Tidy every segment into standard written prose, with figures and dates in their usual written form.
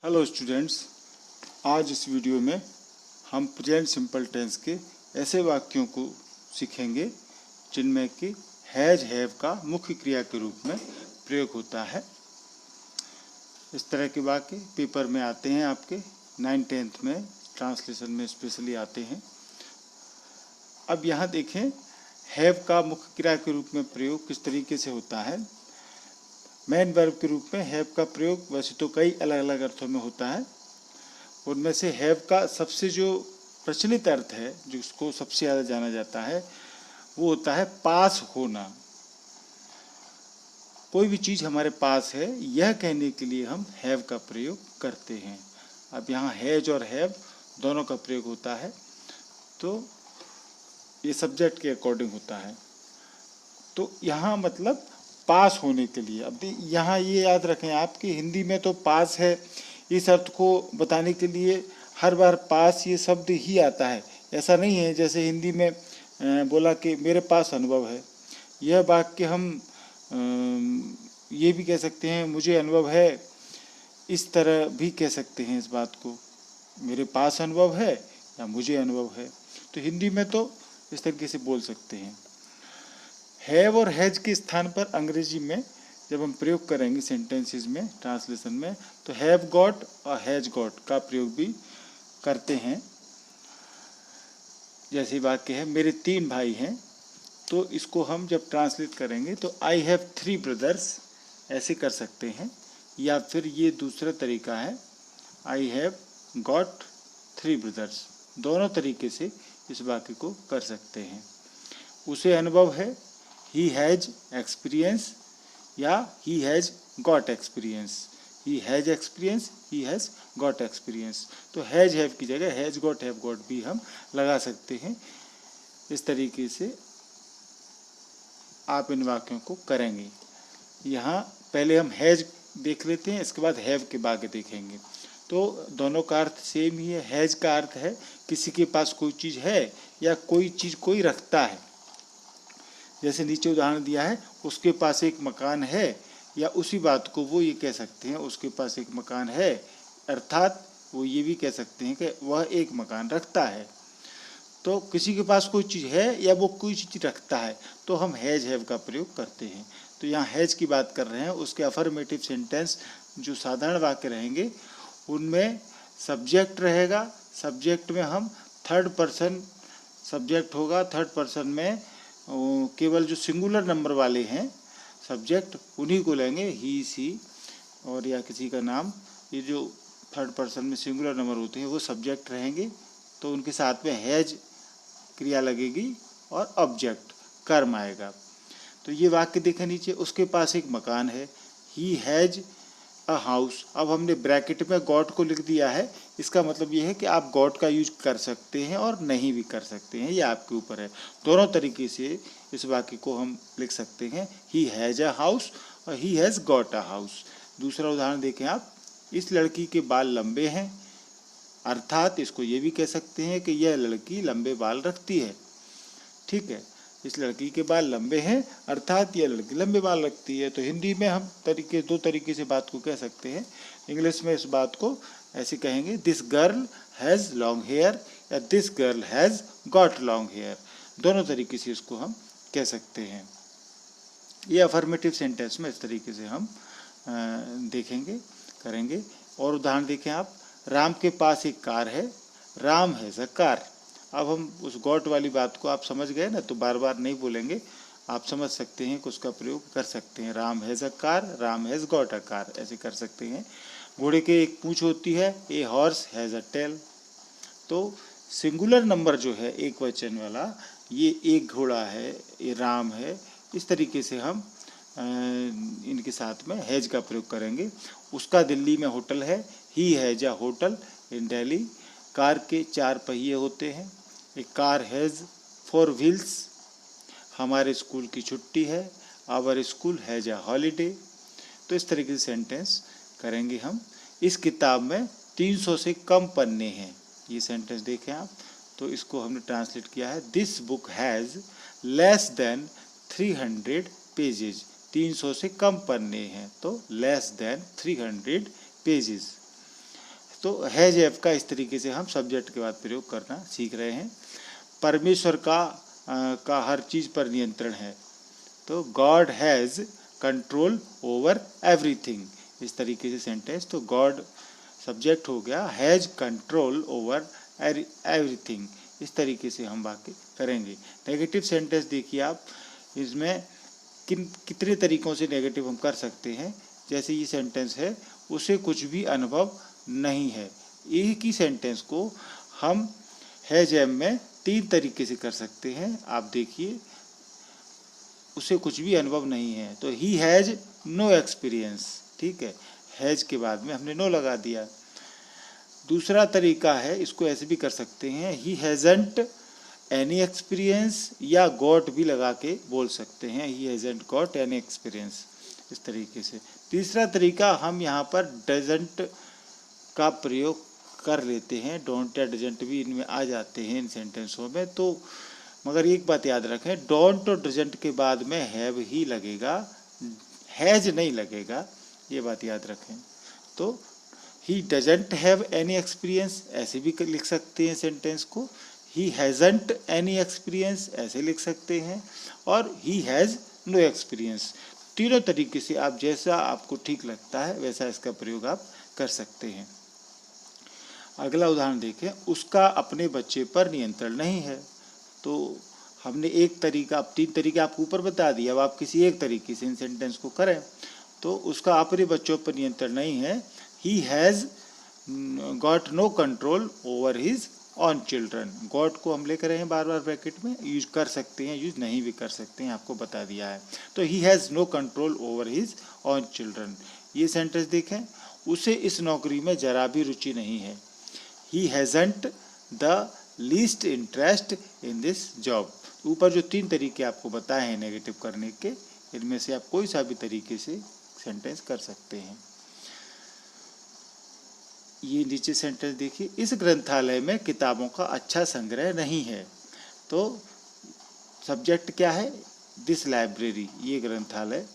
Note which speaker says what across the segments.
Speaker 1: Hello students, आज इस video में हम प्रेजेंट सिंपल टेंस के ऐसे वाक्यों को सीखेंगे जिनमें कि हैज हैव का मुख्य क्रिया के रूप में प्रयोग होता है। इस तरह के वाक्य पेपर में आते हैं, आपके 9th-10th में ट्रांसलेशन में स्पेशली आते हैं। अब यहाँ देखें, हैव का मुख्य क्रिया के रूप में प्रयोग किस तरीके से होता है। मेन वर्ब के रूप में हैव का प्रयोग वैसे तो कई अलग अलग अर्थों में होता है। उनमें से हैव का सबसे जो प्रचलित अर्थ है, जिसको सबसे ज़्यादा जाना जाता है, वो होता है पास होना। कोई भी चीज़ हमारे पास है, यह कहने के लिए हम हैव का प्रयोग करते हैं। अब यहाँ हैज और हैव दोनों का प्रयोग होता है, तो ये सब्जेक्ट के अकॉर्डिंग होता है। तो यहाँ मतलब पास होने के लिए। अब यहाँ ये याद रखें आप कि हिंदी में तो पास है, इस अर्थ को बताने के लिए हर बार पास ये शब्द ही आता है। ऐसा नहीं है जैसे हिंदी में बोला कि मेरे पास अनुभव है। यह वाक्य हम ये भी कह सकते हैं, मुझे अनुभव है। इस तरह भी कह सकते हैं इस बात को, मेरे पास अनुभव है या मुझे अनुभव है। तो हिंदी में तो इस तरीके से बोल सकते हैं। हैव और हैज के स्थान पर अंग्रेजी में जब हम प्रयोग करेंगे सेंटेंसेस में, ट्रांसलेशन में, तो हैव गॉट और हैज गॉट का प्रयोग भी करते हैं। जैसे वाक्य है, मेरे 3 भाई हैं, तो इसको हम जब ट्रांसलेट करेंगे तो आई हैव 3 ब्रदर्स ऐसे कर सकते हैं। या फिर ये दूसरा तरीका है, आई हैव गॉट 3 ब्रदर्स। दोनों तरीके से इस वाक्य को कर सकते हैं। उसे अनुभव है, he has experience या he has got experience। he has experience, he has got experience। तो has have की जगह has got have got भी हम लगा सकते हैं। इस तरीके से आप इन वाक्यों को करेंगे। यहाँ पहले हम has देख लेते हैं, इसके बाद have के वाक्य देखेंगे। तो दोनों का अर्थ सेम ही है। has का अर्थ है किसी के पास कोई चीज़ है या कोई चीज़ कोई रखता है। जैसे नीचे उदाहरण दिया है, उसके पास एक मकान है, या उसी बात को वो ये कह सकते हैं, उसके पास एक मकान है, अर्थात वो ये भी कह सकते हैं कि वह एक मकान रखता है। तो किसी के पास कोई चीज़ है या वो कोई चीज़ रखता है, तो हम हैज हैव का प्रयोग करते हैं। तो यहाँ हैज की बात कर रहे हैं, उसके अफर्मेटिव सेंटेंस जो साधारण वाक्य रहेंगे उनमें सब्जेक्ट रहेगा। सब्जेक्ट में हम थर्ड पर्सन सब्जेक्ट होगा। थर्ड पर्सन में केवल जो सिंगुलर नंबर वाले हैं सब्जेक्ट, उन्हीं को लेंगे, ही सी और या किसी का नाम। ये जो थर्ड पर्सन में सिंगुलर नंबर होते हैं वो सब्जेक्ट रहेंगे, तो उनके साथ में हैज क्रिया लगेगी और ऑब्जेक्ट कर्म आएगा। तो ये वाक्य देखें नीचे, उसके पास एक मकान है, ही हैज अ हाउस। अब हमने ब्रैकेट में गॉट को लिख दिया है। इसका मतलब ये है कि आप गॉट का यूज कर सकते हैं और नहीं भी कर सकते हैं, ये आपके ऊपर है। दोनों तरीके से इस वाक्य को हम लिख सकते हैं, ही हैज अ हाउस और ही हैज़ गॉट अ हाउस। दूसरा उदाहरण देखें आप, इस लड़की के बाल लंबे हैं, अर्थात इसको ये भी कह सकते हैं कि यह लड़की लंबे बाल रखती है। ठीक है, इस लड़की के बाल लंबे हैं, अर्थात यह लड़की लंबे बाल रखती है। तो हिंदी में हम दो तरीके से बात को कह सकते हैं। इंग्लिश में इस बात को ऐसे कहेंगे, this girl has long hair या this girl has got long hair. दोनों तरीके से इसको हम कह सकते हैं। ये अफर्मेटिव सेंटेंस में इस तरीके से हम देखेंगे, करेंगे। और उदाहरण देखें आप, राम के पास एक कार है, राम हैज़ अ कार। अब हम उस गॉट वाली बात को आप समझ गए ना, तो बार बार नहीं बोलेंगे, आप समझ सकते हैं कि उसका प्रयोग कर सकते हैं। Ram has a car, Ram has got a car, ऐसे कर सकते हैं। घोड़े के एक पूँछ होती है, a horse has a tell. तो सिंगुलर नंबर जो है एक वचन वाला, ये एक घोड़ा है, ये राम है। इस तरीके से हम इनके साथ में हैज का प्रयोग करेंगे। उसका दिल्ली में होटल है, he has a hotel in Delhi. Car के 4 पहिए होते हैं, ए कार हैज़ 4 व्हील्स। हमारे स्कूल की छुट्टी है, our school has a holiday. तो इस तरीके से सेंटेंस करेंगे हम। इस किताब में 300 से कम पन्ने हैं, ये सेंटेंस देखें आप। तो इसको हमने ट्रांसलेट किया है, this book has less than 300 pages. 300 से कम पन्ने हैं, तो लेस देन 300 पेजेस। तो हैज हैव का इस तरीके से हम सब्जेक्ट के बाद प्रयोग करना सीख रहे हैं। परमेश्वर का हर चीज़ पर नियंत्रण है, तो God has control over everything, इस तरीके से सेंटेंस। तो गॉड सब्जेक्ट हो गया, हैज़ कंट्रोल ओवर एवरीथिंग, इस तरीके से हम वाक्य करेंगे। नेगेटिव सेंटेंस देखिए आप, इसमें कितने तरीकों से नेगेटिव हम कर सकते हैं। जैसे ये सेंटेंस है, उसे कुछ भी अनुभव नहीं है। एक ही सेंटेंस को हम हैज हैव में 3 तरीके से कर सकते हैं। आप देखिए, उसे कुछ भी अनुभव नहीं है, तो ही हैज़ नो एक्सपीरियंस, ठीक है, हैज़ के बाद में हमने नो लगा दिया। दूसरा तरीका है, इसको ऐसे भी कर सकते हैं, ही हैज़न्ट एनी एक्सपीरियंस, या गॉट भी लगा के बोल सकते हैं, ही हैज़न्ट गॉट एनी एक्सपीरियंस, इस तरीके से। तीसरा तरीका, हम यहाँ पर डजंट का प्रयोग कर लेते हैं, डोंट या डजंट भी इनमें आ जाते हैं इन सेंटेंसों में। तो मगर एक बात याद रखें, डोंट और डजंट के बाद में हैव ही लगेगा, हैज नहीं लगेगा, ये बात याद रखें। तो he doesn't have any experience ऐसे भी लिख सकते हैं सेंटेंस को, ही हैजंट एनी एक्सपीरियंस ऐसे लिख सकते हैं, और ही हैज़ नो एक्सपीरियंस। तीनों तरीके से आप जैसा आपको ठीक लगता है वैसा इसका प्रयोग आप कर सकते हैं। अगला उदाहरण देखें, उसका अपने बच्चे पर नियंत्रण नहीं है। तो हमने एक तरीका, 3 तरीके आपको ऊपर बता दिए, अब आप किसी एक तरीके से इन सेंटेंस को करें। तो उसका अपने बच्चों पर नियंत्रण नहीं है, he has got no control over his own children. Got को हम लेकर रहे हैं बार बार ब्रैकेट में, यूज कर सकते हैं, यूज नहीं भी कर सकते हैं, आपको बता दिया है। तो he has no control over his own children. ये सेंटेंस देखें, उसे इस नौकरी में जरा भी रुचि नहीं है, he hasn't the least interest in this job. ऊपर जो 3 तरीके आपको बताए हैं नेगेटिव करने के, इनमें से आप कोई सा भी तरीके से सेंटेंस कर सकते हैं। ये नीचे सेंटेंस देखिए, इस ग्रंथालय में किताबों का अच्छा संग्रह नहीं है। तो सब्जेक्ट क्या है, दिस लाइब्रेरी, ये ग्रंथालय।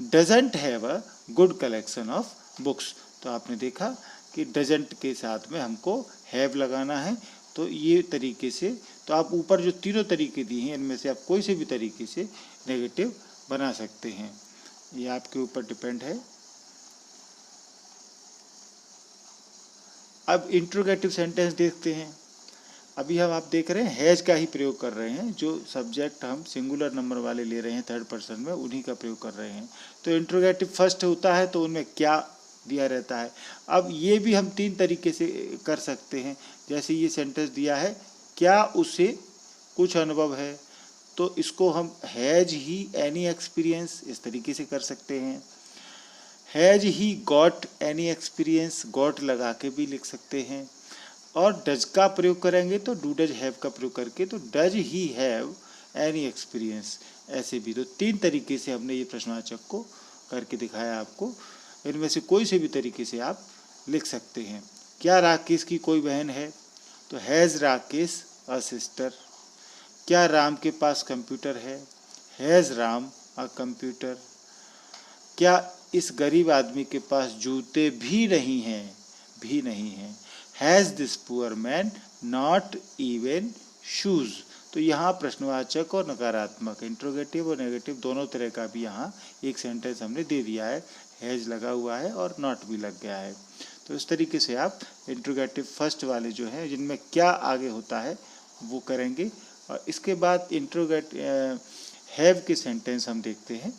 Speaker 1: Doesn't have a good collection of books. तो आपने देखा कि डजंट के साथ में हमको हैव लगाना है। तो ये तरीके से, तो आप ऊपर जो तीनों तरीके दिए हैं इनमें से आप कोई से भी तरीके से नेगेटिव बना सकते हैं, ये आपके ऊपर डिपेंड है। अब इंट्रोगेटिव सेंटेंस देखते हैं। अभी हम आप देख रहे हैं हैज का ही प्रयोग कर रहे हैं, जो सब्जेक्ट हम सिंगुलर नंबर वाले ले रहे हैं 3rd पर्सन में, उन्हीं का प्रयोग कर रहे हैं। तो इंट्रोगेटिव फर्स्ट होता है, तो उनमें क्या दिया रहता है। अब ये भी हम 3 तरीके से कर सकते हैं। जैसे ये सेंटेंस दिया है, क्या उसे कुछ अनुभव है, तो इसको हम हैज ही एनी एक्सपीरियंस इस तरीके से कर सकते हैं। Has he got any experience, got लगा के भी लिख सकते हैं। और डज का प्रयोग करेंगे तो डू डज हैव का प्रयोग करके, तो does he have any experience, ऐसे भी। तो 3 तरीके से हमने ये प्रश्नवाचक को करके दिखाया आपको, इनमें से कोई से भी तरीके से आप लिख सकते हैं। क्या राकेश की कोई बहन है, तो हैज़ राकेश अ सिस्टर। क्या राम के पास कंप्यूटर है, हैज़ राम अ कंप्यूटर। क्या इस गरीब आदमी के पास जूते भी नहीं हैं, भी नहीं हैं, has this poor man not even shoes. तो यहाँ प्रश्नवाचक और नकारात्मक, इंट्रोगेटिव और नेगेटिव दोनों तरह का भी यहाँ एक सेंटेंस हमने दे दिया है, हैज़ लगा हुआ है और नॉट भी लग गया है। तो इस तरीके से आप इंट्रोगेटिव फर्स्ट वाले जो हैं, जिनमें क्या आगे होता है वो करेंगे। और इसके बाद हैव के सेंटेंस हम देखते हैं।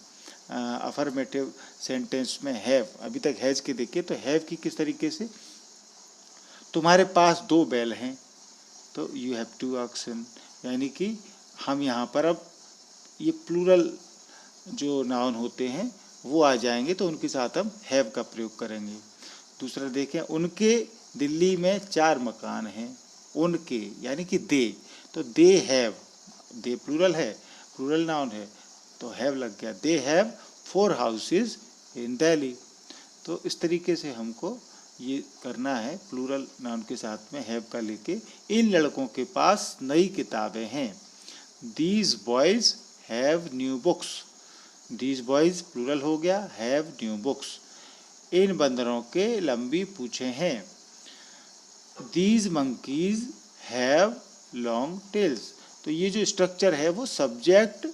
Speaker 1: अफर्मेटिव सेंटेंस में हैव, अभी तक हैज के देखिए, तो हैव की किस तरीके से, तुम्हारे पास 2 बैल हैं, तो यू हैव 2 ऑक्सन। यानी कि हम यहाँ पर अब ये प्लूरल जो नाउन होते हैं वो आ जाएंगे, तो उनके साथ हम हैव का प्रयोग करेंगे। दूसरा देखें, उनके दिल्ली में 4 मकान हैं, उनके यानी कि दे, तो दे हैव, दे प्लूरल है, प्लूरल नाउन है, तो हैव लग गया। They have 4 houses in Delhi. तो इस तरीके से हमको ये करना है, प्लूरल नाउन के साथ में हैव का लेके। इन लड़कों के पास नई किताबें हैं, these boys have new books. These boys plural हो गया, हैव न्यू बुक्स। इन बंदरों के लंबी पूँछें हैं, these monkeys have long tails. तो ये जो स्ट्रक्चर है वो subject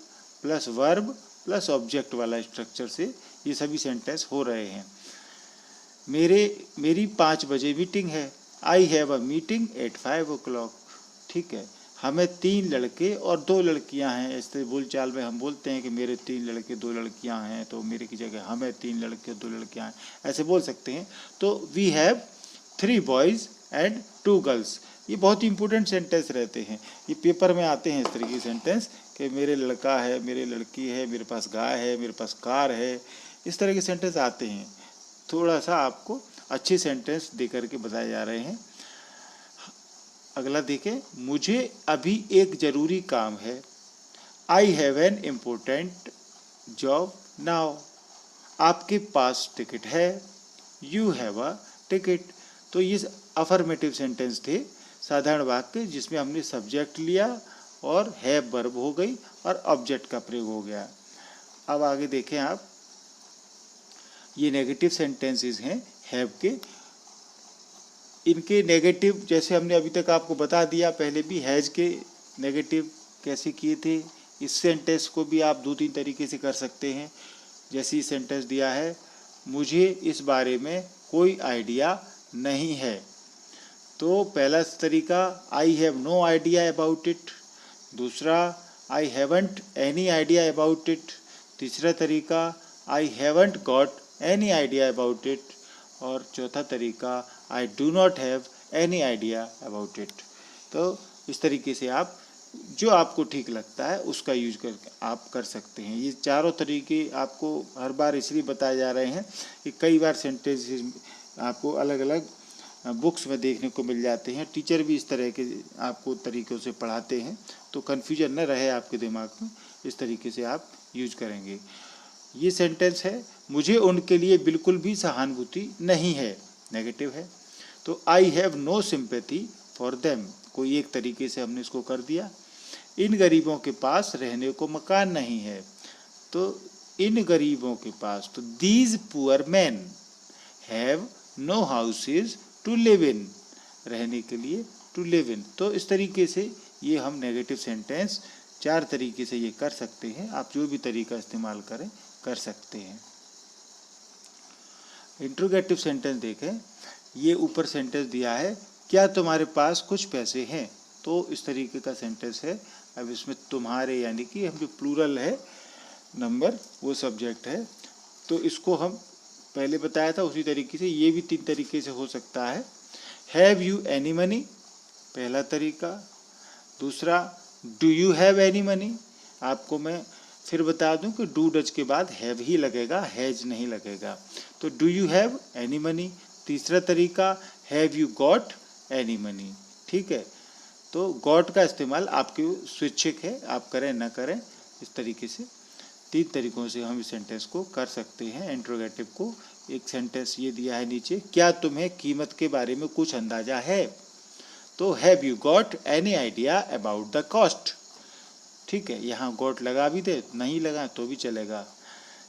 Speaker 1: plus verb plus object वाला स्ट्रक्चर से ये सभी सेंटेंस हो रहे हैं। मेरी 5 बजे मीटिंग है। I have a meeting at 5 o'clock। ठीक है, हमें 3 लड़के और 2 लड़कियां हैं। इस तरह बोलचाल में हम बोलते हैं कि मेरे 3 लड़के 2 लड़कियां हैं, तो मेरे की जगह हमें 3 लड़के 2 लड़कियां हैं, ऐसे बोल सकते हैं। तो we have 3 boys and 2 girls. ये बहुत ही इंपॉर्टेंट सेंटेंस रहते हैं, ये पेपर में आते हैं इस तरह के सेंटेंस कि मेरे लड़का है, मेरे लड़की है, मेरे पास गाय है, मेरे पास कार है, इस तरह के सेंटेंस आते हैं। थोड़ा सा आपको अच्छे सेंटेंस दे करके बताए जा रहे हैं। अगला देखें, मुझे अभी एक ज़रूरी काम है। I have an important job now. आपके पास टिकट है। You have a ticket. तो ये अफर्मेटिव सेंटेंस थे, साधारण वाक्य जिसमें हमने सब्जेक्ट लिया और हैव वर्ब हो गई और ऑब्जेक्ट का प्रयोग हो गया। अब आगे देखें आप, ये नेगेटिव सेंटेंसेस हैं हैव के। इनके नेगेटिव जैसे हमने अभी तक आपको बता दिया, पहले भी हैज़ के नेगेटिव कैसे किए थे। इस सेंटेंस को भी आप 2-3 तरीके से कर सकते हैं। जैसे सेंटेंस दिया है, मुझे इस बारे में कोई आइडिया नहीं है। तो पहला तरीका, I have no idea about it. दूसरा, I haven't any idea about it. तीसरा तरीका, I haven't got any idea about it. और चौथा तरीका, I do not have any idea about it. तो इस तरीके से आप जो आपको ठीक लगता है उसका यूज करके आप कर सकते हैं। ये चारों तरीके आपको हर बार इसलिए बताए जा रहे हैं कि कई बार सेंटेंसेस आपको अलग अलग बुक्स में देखने को मिल जाते हैं। टीचर भी इस तरह के आपको तरीक़ों से पढ़ाते हैं, तो कन्फ्यूजन न रहे आपके दिमाग में, इस तरीके से आप यूज करेंगे। ये सेंटेंस है, मुझे उनके लिए बिल्कुल भी सहानुभूति नहीं है, नेगेटिव है। तो I have no sympathy for them, कोई एक तरीके से हमने इसको कर दिया। इन गरीबों के पास रहने को मकान नहीं है। तो इन गरीबों के पास, तो these poor man have no houses to live in, रहने के लिए टू लिव इन। तो इस तरीके से ये हम नेगेटिव सेंटेंस 4 तरीके से ये कर सकते हैं। आप जो भी तरीका इस्तेमाल करें कर सकते हैं। इंट्रोगेटिव सेंटेंस देखें, ये ऊपर सेंटेंस दिया है, क्या तुम्हारे पास कुछ पैसे हैं। तो इस तरीके का सेंटेंस है। अब इसमें तुम्हारे यानी कि हम जो प्लूरल है नंबर वो सब्जेक्ट है, तो इसको हम पहले बताया था उसी तरीके से ये भी 3 तरीके से हो सकता है। हैव यू एनी मनी, पहला तरीका। दूसरा, do you have any money. आपको मैं फिर बता दूं कि डू डज के बाद हैव ही लगेगा, हैज नहीं लगेगा। तो do you have any money. तीसरा तरीका, have you got any money. ठीक है, तो गॉट का इस्तेमाल आपके स्वैच्छिक है, आप करें ना करें। इस तरीके से 3 तरीकों से हम इस सेंटेंस को कर सकते हैं इंट्रोगेटिव को। एक सेंटेंस ये दिया है नीचे, क्या तुम्हें कीमत के बारे में कुछ अंदाजा है। तो have you got any idea about the cost. ठीक है, यहाँ गॉट लगा भी दे, नहीं लगा तो भी चलेगा।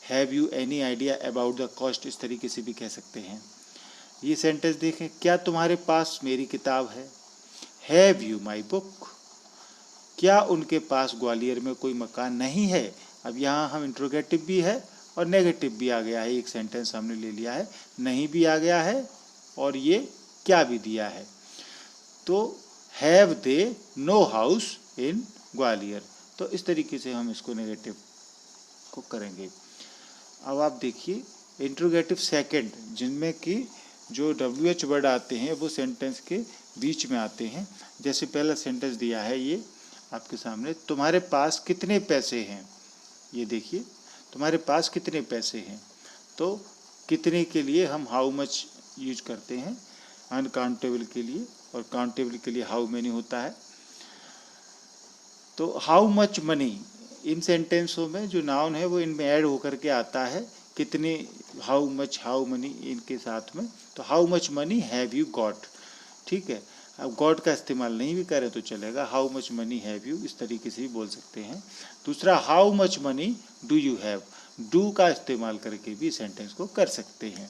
Speaker 1: Have you any idea about the cost, इस तरीके से भी कह सकते हैं। ये सेंटेंस देखें, क्या तुम्हारे पास मेरी किताब है। Have you my book. क्या उनके पास ग्वालियर में कोई मकान नहीं है। अब यहाँ हम इंट्रोगेटिव भी है और नेगेटिव भी आ गया है, एक सेंटेंस हमने ले लिया है, नहीं भी आ गया है और ये क्या भी दिया है। तो have they know house in Gwalior. तो इस तरीके से हम इसको नेगेटिव को करेंगे। अब आप देखिए इंट्रोगेटिव सेकंड, जिनमें कि जो WH वर्ड आते हैं वो सेंटेंस के बीच में आते हैं। जैसे पहला सेंटेंस दिया है ये आपके सामने, तुम्हारे पास कितने पैसे हैं। ये देखिए, तुम्हारे पास कितने पैसे हैं। तो कितने के लिए हम हाउ मच यूज करते हैं अनकाउंटेबल के लिए, और काउंटेबल के लिए हाउ मेनी होता है। तो हाउ मच मनी, इन सेंटेंसों में जो नाउन है वो इनमें ऐड होकर के आता है, कितने, हाउ मच, हाउ मनी इनके साथ में। तो how much money have you got. ठीक है, अब गॉट का इस्तेमाल नहीं भी करें तो चलेगा, how much money have you, इस तरीके से भी बोल सकते हैं। दूसरा, how much money do you have, do का इस्तेमाल करके भी सेंटेंस को कर सकते हैं।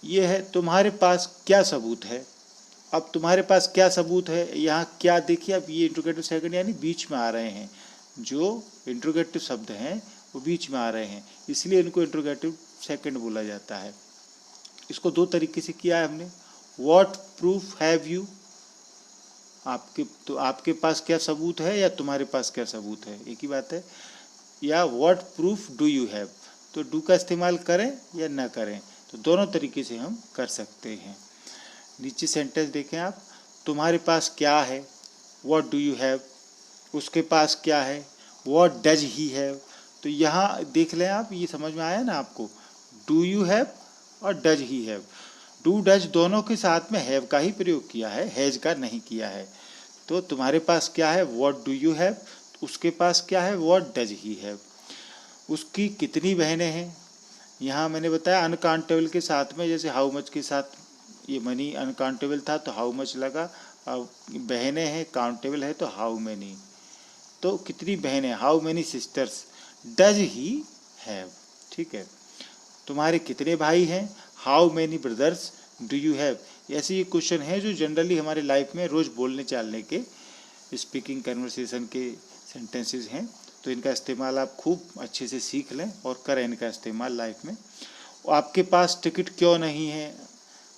Speaker 1: ये है, तुम्हारे पास क्या सबूत है। अब तुम्हारे पास क्या सबूत है, यहाँ क्या देखिए, अब ये इंट्रोगेटिव सेकंड यानी बीच में आ रहे हैं, जो इंट्रोगेटिव शब्द हैं वो बीच में आ रहे हैं, इसलिए इनको इंट्रोगेटिव सेकंड बोला जाता है। इसको दो तरीके से किया है हमने। व्हाट प्रूफ हैव यू, आपके पास क्या सबूत है या तुम्हारे पास क्या सबूत है, एक ही बात है। या what proof do you have, तो डू का इस्तेमाल करें या ना करें, तो दोनों तरीके से हम कर सकते हैं। नीचे सेंटेंस देखें आप, तुम्हारे पास क्या है, व्हाट डू यू हैव, उसके पास क्या है, व्हाट डज ही हैव। तो यहाँ देख लें आप, ये समझ में आया ना आपको, डू यू हैव और does he have, do does दोनों के साथ में हैव का ही प्रयोग किया है, हैज का नहीं किया है। तो तुम्हारे पास क्या है, व्हाट डू यू हैव, उसके पास क्या है, व्हाट डज ही हैव। उसकी कितनी बहनें हैं, यहाँ मैंने बताया अनकाउंटेबल के साथ में, जैसे हाउ मच के साथ ये मनी अनकाउंटेबल था तो हाउ मच लगा, अब बहनें हैं काउंटेबल है तो हाउ मैनी। तो कितनी बहनें, how many sisters does he have, ठीक है। तुम्हारे कितने भाई हैं, how many brothers do you have. ऐसे ये क्वेश्चन है जो जनरली हमारे लाइफ में रोज़ बोलने चालने के, स्पीकिंग कन्वर्सेशन के सेंटेंसेस हैं, तो इनका इस्तेमाल आप खूब अच्छे से सीख लें और करें इनका इस्तेमाल लाइफ में। आपके पास टिकट क्यों नहीं है,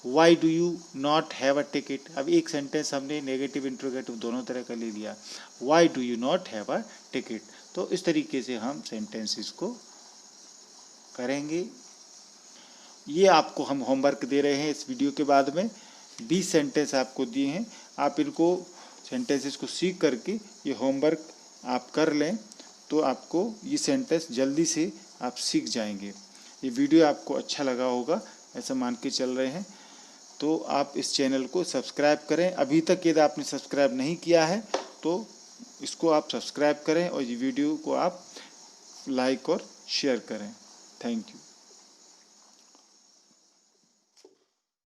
Speaker 1: why do you not have a ticket. अब एक सेंटेंस हमने नेगेटिव इंट्रोगेटिव दोनों तरह का ले लिया, why do you not have a ticket. तो इस तरीके से हम सेंटेंसेस को करेंगे। ये आपको हम होमवर्क दे रहे हैं इस वीडियो के बाद में, 20 सेंटेंस आपको दिए हैं, आप इनको सेंटेंसेस को सीख करके ये होमवर्क आप कर लें तो आपको ये सेंटेंस जल्दी से आप सीख जाएंगे। ये वीडियो आपको अच्छा लगा होगा ऐसा मान के चल रहे हैं, तो आप इस चैनल को सब्सक्राइब करें। अभी तक यदि आपने सब्सक्राइब नहीं किया है तो इसको आप सब्सक्राइब करें और ये वीडियो को आप लाइक और शेयर करें। Thank you.